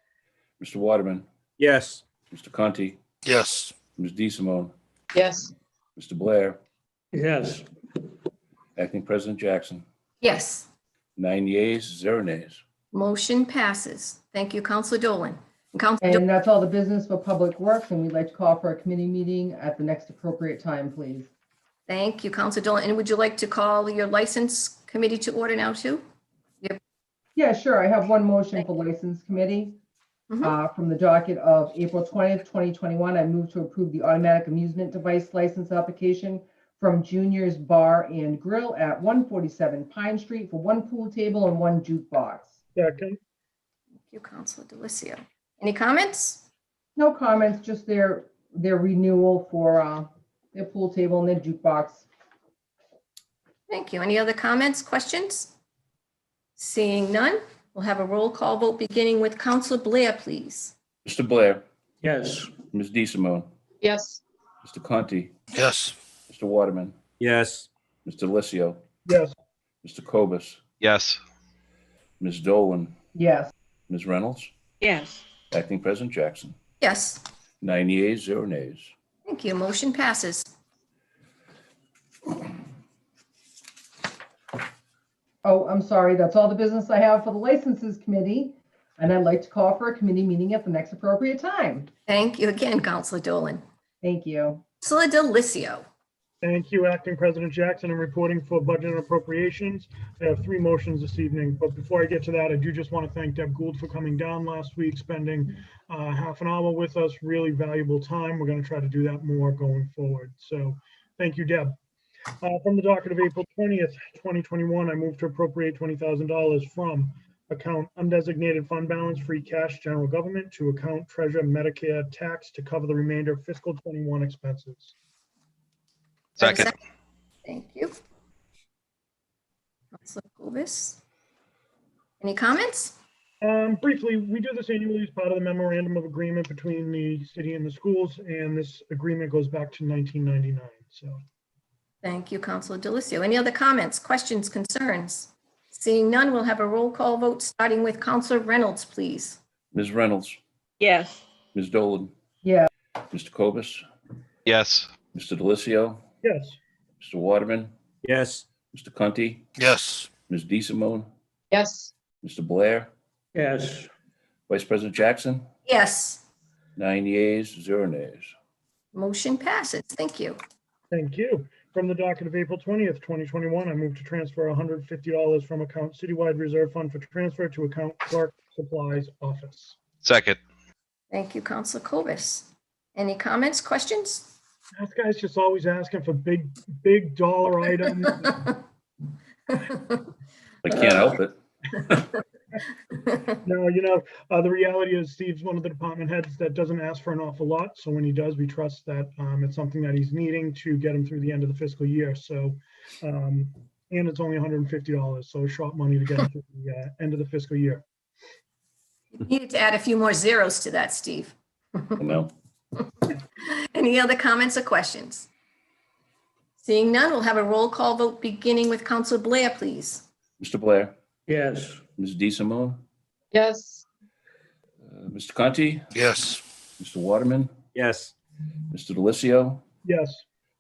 Mr. Waterman, Yes. Mr. Conti, Yes. Ms. DeSimone, yes, Mr. Blair, yes, Acting President Jackson. Yes, 9 yeas, 0 nays. motion passes. Thank you, Counselor Dolan. And Counselor Dolan, and that's all the business for Public Works, and we'd like to call for a committee meeting at the next appropriate time, please. thank you, Counselor Dolan. And would you like to call your license committee to order now too? Yeah, sure. I have one motion for License Committee. From the docket of April 20th, 2021, I move to approve the automatic amusement device license application from Junior's Bar and Grill at 147 Pine Street for one pool table and one jukebox. Second. Thank you, Counselor Delissio. Any comments? No comments, just their renewal for their pool table and their jukebox. Thank you. Any other comments, questions? Seeing none, we'll have a roll call vote beginning with Counselor Blair, please. Mr. Blair, Yes. Ms. DeSimone, Yes. Mr. Conti, Yes. Mr. Waterman, Yes. Mr. Delissio, Yes. Mr. Cobus, Yes. Ms. Dolan, Yes. Ms. Reynolds, yes, Acting President Jackson. Yes, 9 yeas, 0 nays. thank you. Motion passes. Oh, I'm sorry. That's all the business I have for the licenses committee. And I'd like to call for a committee meeting at the next appropriate time. Thank you again, Counselor Dolan. Thank you. Counselor Delissio. Thank you, Acting President Jackson. I'm reporting for budget and appropriations. I have 3 motions this evening, but before I get to that, I do just want to thank Deb Gould for coming down last week, spending half an hour with us, really valuable time. We're going to try to do that more going forward. So thank you, Deb. From the docket of April 20th, 2021, I move to appropriate $20,000 from account undesignated fund balance free cash general government to account treasurer Medicare tax to cover the remainder of fiscal 21 expenses. Second. Thank you. Counselor Cobus. Any comments? Briefly, we do this annually as part of the memorandum of agreement between the city and the schools, and this agreement goes back to 1999. So Thank you, Counselor Delissio. Any other comments, questions, concerns? Seeing none, we'll have a roll call vote, starting with Counselor Reynolds, please. Ms. Reynolds, yes, Ms. Dolan, Yeah. Mr. Cobus, Yes. Mr. Delissio, yes. Mr. Waterman, Yes. Mr. Conti, Yes. Ms. DeSimone, Yes. Mr. Blair, Yes. Vice President Jackson. Yes, 9 yeas, 0 nays. motion passes. Thank you. Thank you. From the docket of April 20th, 2021, I move to transfer $150 from account citywide reserve fund for transfer to account clerk supplies office. Second. Thank you, Counselor Cobus. Any comments, questions? This guy's just always asking for big dollar items. I can't help it. No, the reality is Steve's one of the department heads that doesn't ask for an awful lot. So when he does, we trust that it's something that he's needing to get him through the end of the fiscal year. So, and it's only $150. So short money to get him through the end of the fiscal year. You needed to add a few more zeros to that, Steve. No. Any other comments or questions? Seeing none, we'll have a roll call vote beginning with Counselor Blair, please. Mr. Blair, Yes. Ms. DeSimone, Yes. Mr. Conti, Yes. Mr. Waterman, Yes. Mr. Delissio, Yes.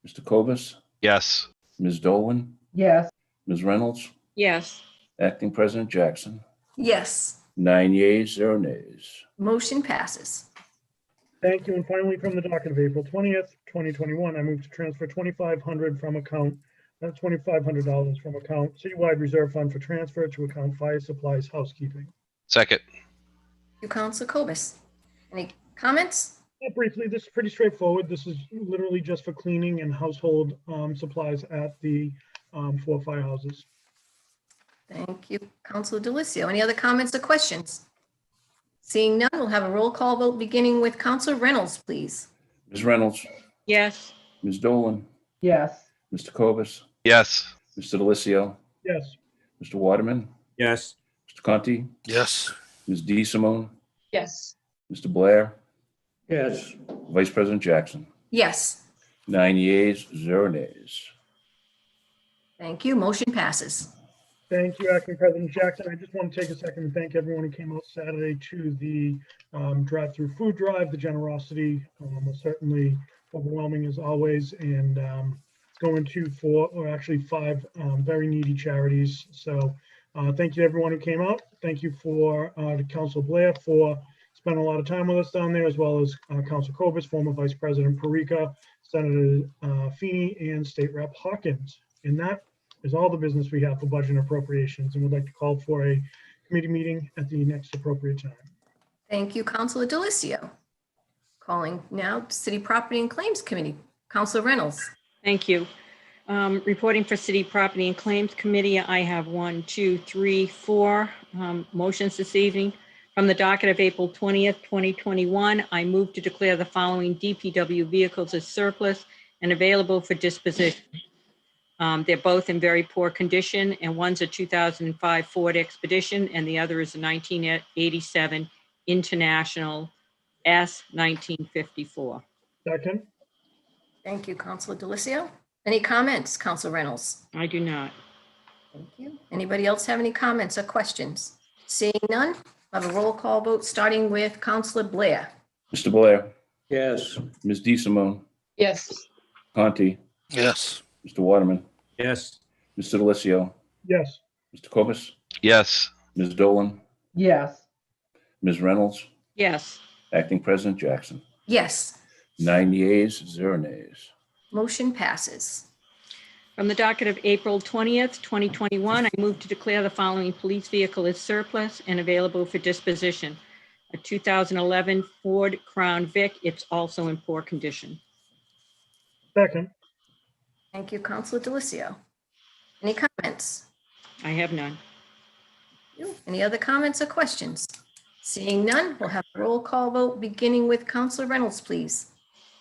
Mr. Cobus, Yes. Ms. Dolan, Yes. Ms. Reynolds, yes, Acting President Jackson. Yes, 9 yeas, 0 nays. motion passes. Thank you. And finally, from the docket of April 20th, 2021, I move to transfer $2,500 from account citywide reserve fund for transfer to account fire supplies housekeeping. Second. Thank you, Counselor Cobus. Any comments? Briefly, this is pretty straightforward. This is literally just for cleaning and household supplies at the 4 firehouses. Thank you, Counselor Delissio. Any other comments or questions? Seeing none, we'll have a roll call vote beginning with Counselor Reynolds, please. Ms. Reynolds, yes, Ms. Dolan, Yes. Mr. Cobus, Yes. Mr. Delissio, Yes. Mr. Waterman, Yes. Mr. Conti, Yes. Ms. DeSimone, Yes. Mr. Blair, Yes. Vice President Jackson. Yes, 9 yeas, 0 nays. thank you. Motion passes. Thank you, Acting President Jackson. I just want to take a second and thank everyone who came out Saturday to the drive-through food drive. The generosity was certainly overwhelming as always, and it's going to 4, or actually 5 very needy charities. So thank you to everyone who came out. Thank you to Council Blair for spending a lot of time with us down there, as well as Council Cobus, former Vice President Parika, Senator Feeney, and State Rep Hawkins. And that is all the business we have for budget and appropriations, and would like to call for a committee meeting at the next appropriate time. Thank you, Councilor Delicio. Calling now City Property and Claims Committee, Councilor Reynolds. Thank you. Reporting for City Property and Claims Committee, I have 1, 2, 3, 4 motions this evening. From the docket of April 20th, 2021, I move to declare the following DPW vehicles as surplus and available for disposition. They're both in very poor condition, and one's a 2005 Ford Expedition, and the other is a 1987 International S1954. Second. Thank you, Councilor Delicio. Any comments, Councilor Reynolds? I do not. Thank you. Anybody else have any comments or questions? Seeing none, I'll have a roll call vote starting with Councilor Blair. Mr. Blair, Yes. Ms. DeSimone, Yes. Conti, Yes. Mr. Waterman, Yes. Mr. Delicio, Yes. Mr. Cobus, Yes. Ms. Dolan, Yes. Ms. Reynolds, Yes. Acting President Jackson. Yes, 9 yeas, 0 nays. motion passes. From the docket of April 20th, 2021, I move to declare the following police vehicle as surplus and available for disposition. A 2011 Ford Crown Vic. It's also in poor condition. Second. Thank you, Councilor Delicio. Any comments? I have none. Any other comments or questions? Seeing none, we'll have a roll call vote beginning with Councilor Reynolds, please.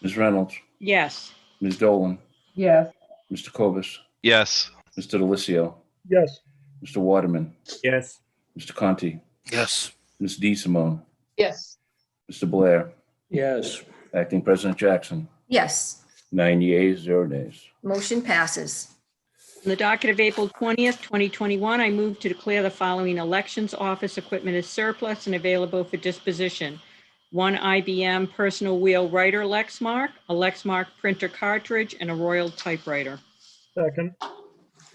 Ms. Reynolds, Yes. Ms. Dolan, Yes. Mr. Cobus, Yes. Mr. Delicio, Yes. Mr. Waterman, Yes. Mr. Conti, Yes. Ms. DeSimone, Yes. Mr. Blair, Yes. Acting President Jackson. Yes, 9 yeas, 0 nays. motion passes. On the docket of April 20th, 2021, I move to declare the following elections office equipment as surplus and available for disposition. 1 IBM personal wheel writer Lexmark, a Lexmark printer cartridge, and a Royal typewriter. Second.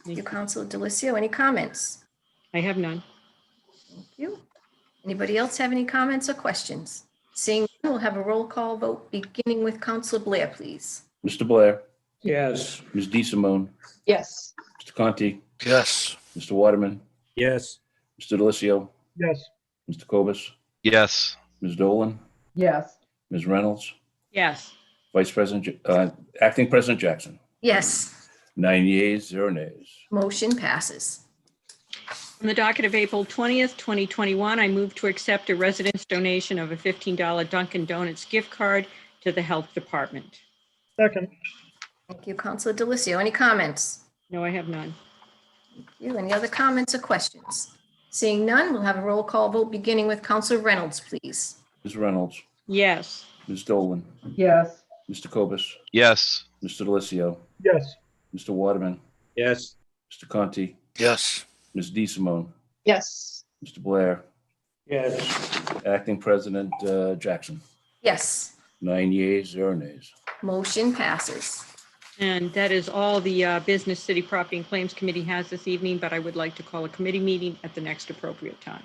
Thank you, Councilor Delicio. Any comments? I have none. Thank you. Anybody else have any comments or questions? Seeing none, we'll have a roll call vote beginning with Councilor Blair, please. Mr. Blair, Yes. Ms. DeSimone, Yes. Mr. Conti, Yes. Mr. Waterman, Yes. Mr. Delicio, Yes. Mr. Cobus, Yes. Ms. Dolan, Yes. Ms. Reynolds, Yes. Acting President Jackson. Yes, 9 yeas, 0 nays. motion passes. On the docket of April 20th, 2021, I move to accept a resident's donation of a $15 Dunkin' Donuts gift card to the Health Department. Second. Thank you, Councilor Delicio. Any comments? No, I have none. Any other comments or questions? Seeing none, we'll have a roll call vote beginning with Councilor Reynolds, please. Ms. Reynolds, Yes. Ms. Dolan, Yes. Mr. Cobus, Yes. Mr. Delicio, Yes. Mr. Waterman, Yes. Mr. Conti, Yes. Ms. DeSimone, Yes. Mr. Blair, Yes. Acting President Jackson. Yes, 9 yeas, 0 nays. motion passes. And that is all the Business, City Property and Claims Committee has this evening, but I would like to call a committee meeting at the next appropriate time.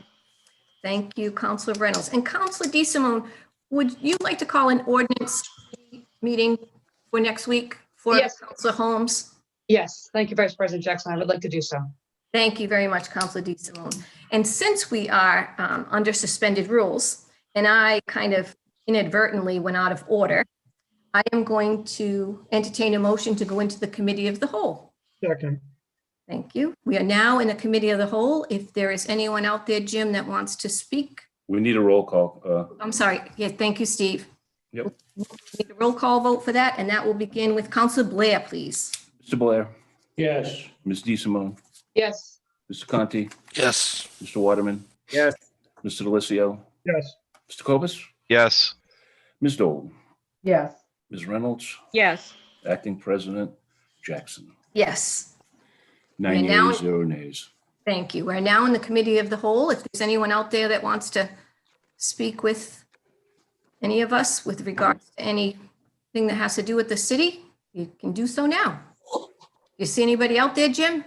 Thank you, Councilor Reynolds. And Councilor DeSimone, would you like to call an ordinance meeting for next week for Yes. Councilor Holmes? Yes. Thank you, Vice President Jackson. I would like to do so. Thank you very much, Councilor DeSimone. And since we are under suspended rules, and I kind of inadvertently went out of order, I am going to entertain a motion to go into the committee of the whole. Second. Thank you. We are now in the committee of the whole. If there is anyone out there, Jim, that wants to speak. We need a roll call. I'm sorry. Yeah, thank you, Steve. Yep. We need a roll call vote for that, and that will begin with Councilor Blair, please. Mr. Blair, Yes. Ms. DeSimone, Yes. Mr. Conti, Yes. Mr. Waterman, Yes. Mr. Delicio, Yes. Mr. Cobus, Yes. Ms. Dolan, Yes. Ms. Reynolds, Yes. Acting President Jackson. Yes, 9 We are now- yeas, 0 nays. thank you. We're now in the committee of the whole. If there's anyone out there that wants to speak with any of us with regards to anything that has to do with the city, you can do so now. You see anybody out there, Jim?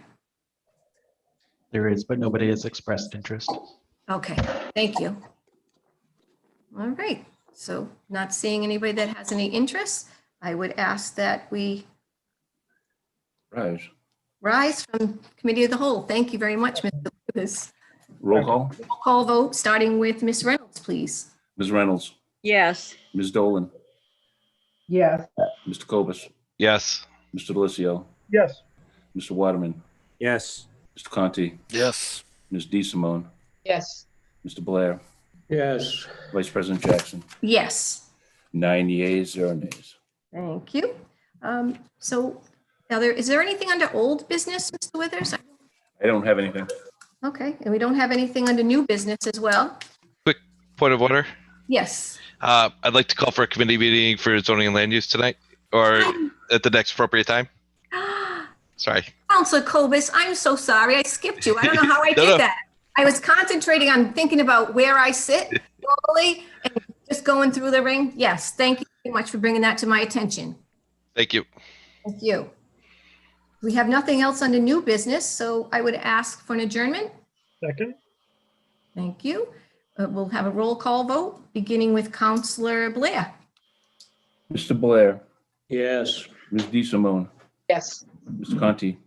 There is, but nobody has expressed interest. Okay, thank you. All right, so not seeing anybody that has any interest, I would ask that we Right. rise from committee of the whole. Thank you very much, Mr. Lewis. Roll call. Roll call vote, starting with Ms. Reynolds, please. Ms. Reynolds, Yes. Ms. Dolan, Yes. Mr. Cobus, Yes. Mr. Delissio, Yes. Mr. Waterman, Yes. Mr. Conti, Yes. Ms. DeSimone, Yes. Mr. Blair, Yes. Vice President Jackson. Yes. 9 yeas, 0 nays. Thank you. So now is there anything under old business, Mr. Withers? I don't have anything. Okay, and we don't have anything under new business as well? Quick point of order. Yes. I'd like to call for a committee meeting for zoning and land use tonight, or at the next appropriate time. Sorry. Counselor Cobus, I'm so sorry. I skipped you. I don't know how I No, did no. that. I was concentrating on thinking about where I sit normally and just going through the ring. Yes, thank you very much for bringing that to my attention. Thank you. Thank you. We have nothing else under new business, so I would ask for an adjournment. Second. Thank you. We'll have a roll call vote, beginning with Counselor Blair. Mr. Blair, Yes. Ms. DeSimone, Yes. Mr. Conti,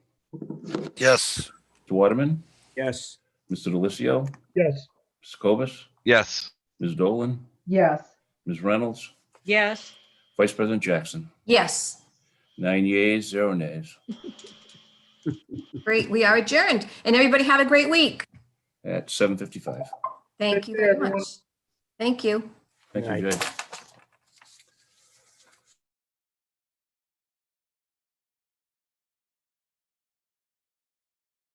Yes. Mr. Waterman, Yes. Mr. Delissio, Yes. Mr. Cobus, Yes. Ms. Dolan, Yes. Ms. Reynolds, Yes. Vice President Jackson. Yes, 9 yeas, 0 nays. great. We are adjourned. And everybody have a great week. At 7:55. Thank Take you care, very everyone. much. Thank you. Thank you, Right. Jay.